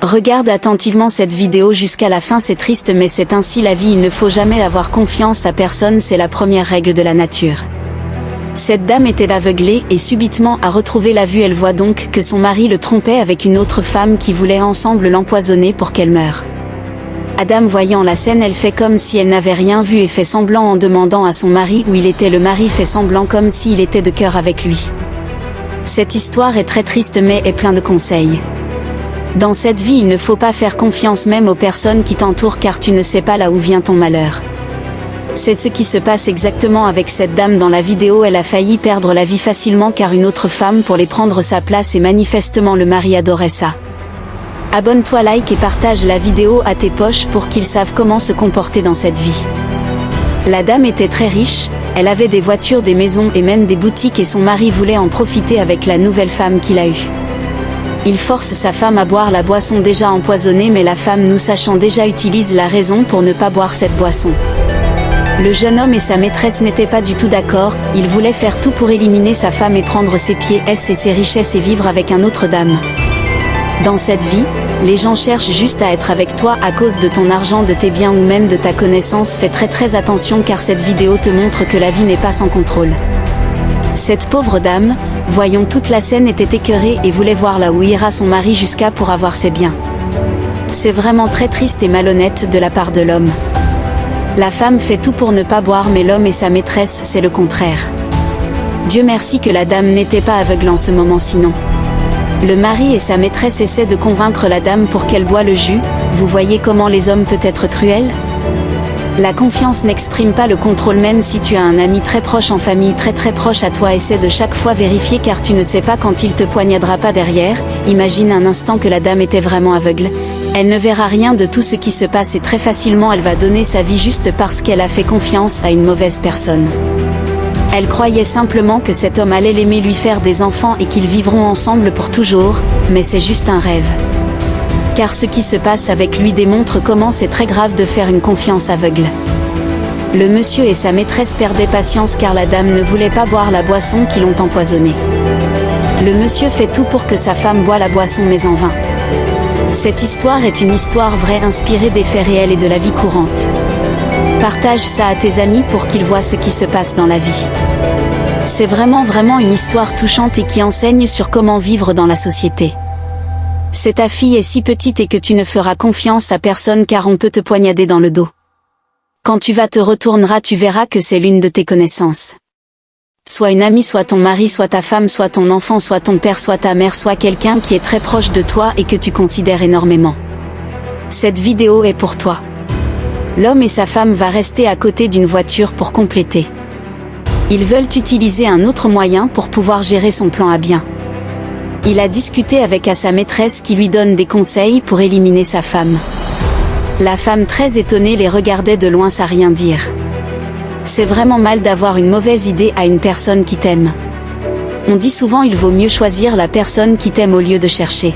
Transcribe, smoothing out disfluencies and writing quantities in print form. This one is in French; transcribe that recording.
Regarde attentivement cette vidéo jusqu'à la fin, c'est triste mais c'est ainsi la vie, il ne faut jamais avoir confiance à personne, c'est la première règle de la nature. Cette dame était aveuglée et subitement a retrouvé la vue, elle voit donc que son mari le trompait avec une autre femme qui voulait ensemble l'empoisonner pour qu'elle meure. Adam voyant la scène, elle fait comme si elle n'avait rien vu et fait semblant en demandant à son mari où il était. Le mari fait semblant comme s'il était de cœur avec lui. Cette histoire est très triste mais est plein de conseils. Dans cette vie, il ne faut pas faire confiance même aux personnes qui t'entourent car tu ne sais pas là où vient ton malheur. C'est ce qui se passe exactement avec cette dame dans la vidéo, elle a failli perdre la vie facilement car une autre femme voulait prendre sa place et manifestement le mari adorait ça. Abonne-toi, like et partage la vidéo à tes poches pour qu'ils savent comment se comporter dans cette vie. La dame était très riche, elle avait des voitures, des maisons et même des boutiques et son mari voulait en profiter avec la nouvelle femme qu'il a eue. Il force sa femme à boire la boisson déjà empoisonnée mais la femme, nous sachant déjà, utilise la raison pour ne pas boire cette boisson. Le jeune homme et sa maîtresse n'étaient pas du tout d'accord, ils voulaient faire tout pour éliminer sa femme et prendre ses pieds et ses richesses et vivre avec une autre dame. Dans cette vie, les gens cherchent juste à être avec toi à cause de ton argent, de tes biens ou même de ta connaissance. Fais très attention car cette vidéo te montre que la vie n'est pas sans contrôle. Cette pauvre dame, voyant toute la scène, était écœurée et voulait voir là où ira son mari jusqu'à pour avoir ses biens. C'est vraiment très triste et malhonnête de la part de l'homme. La femme fait tout pour ne pas boire mais l'homme et sa maîtresse, c'est le contraire. Dieu merci que la dame n'était pas aveugle en ce moment, sinon. Le mari et sa maîtresse essaient de convaincre la dame pour qu'elle boive le jus. Vous voyez comment les hommes peuvent être cruels? La confiance n'exprime pas le contrôle. Même si tu as un ami très proche en famille, très proche à toi, essaie de chaque fois vérifier car tu ne sais pas quand il te poignardera pas derrière. Imagine un instant que la dame était vraiment aveugle. Elle ne verra rien de tout ce qui se passe et très facilement elle va donner sa vie juste parce qu'elle a fait confiance à une mauvaise personne. Elle croyait simplement que cet homme allait l'aimer, lui faire des enfants et qu'ils vivront ensemble pour toujours, mais c'est juste un rêve. Car ce qui se passe avec lui démontre comment c'est très grave de faire une confiance aveugle. Le monsieur et sa maîtresse perdaient patience car la dame ne voulait pas boire la boisson qui l'ont empoisonnée. Le monsieur fait tout pour que sa femme boive la boisson mais en vain. Cette histoire est une histoire vraie inspirée des faits réels et de la vie courante. Partage ça à tes amis pour qu'ils voient ce qui se passe dans la vie. C'est vraiment une histoire touchante et qui enseigne sur comment vivre dans la société. C'est ta fille est si petite et que tu ne feras confiance à personne car on peut te poignarder dans le dos. Quand tu vas te retourneras, tu verras que c'est l'une de tes connaissances. Soit une amie, soit ton mari, soit ta femme, soit ton enfant, soit ton père, soit ta mère, soit quelqu'un qui est très proche de toi et que tu considères énormément. Cette vidéo est pour toi. L'homme et sa femme vont rester à côté d'une voiture pour compléter. Ils veulent utiliser un autre moyen pour pouvoir gérer son plan à bien. Il a discuté avec sa maîtresse qui lui donne des conseils pour éliminer sa femme. La femme très étonnée les regardait de loin sans rien dire. C'est vraiment mal d'avoir une mauvaise idée à une personne qui t'aime. On dit souvent il vaut mieux choisir la personne qui t'aime au lieu de chercher.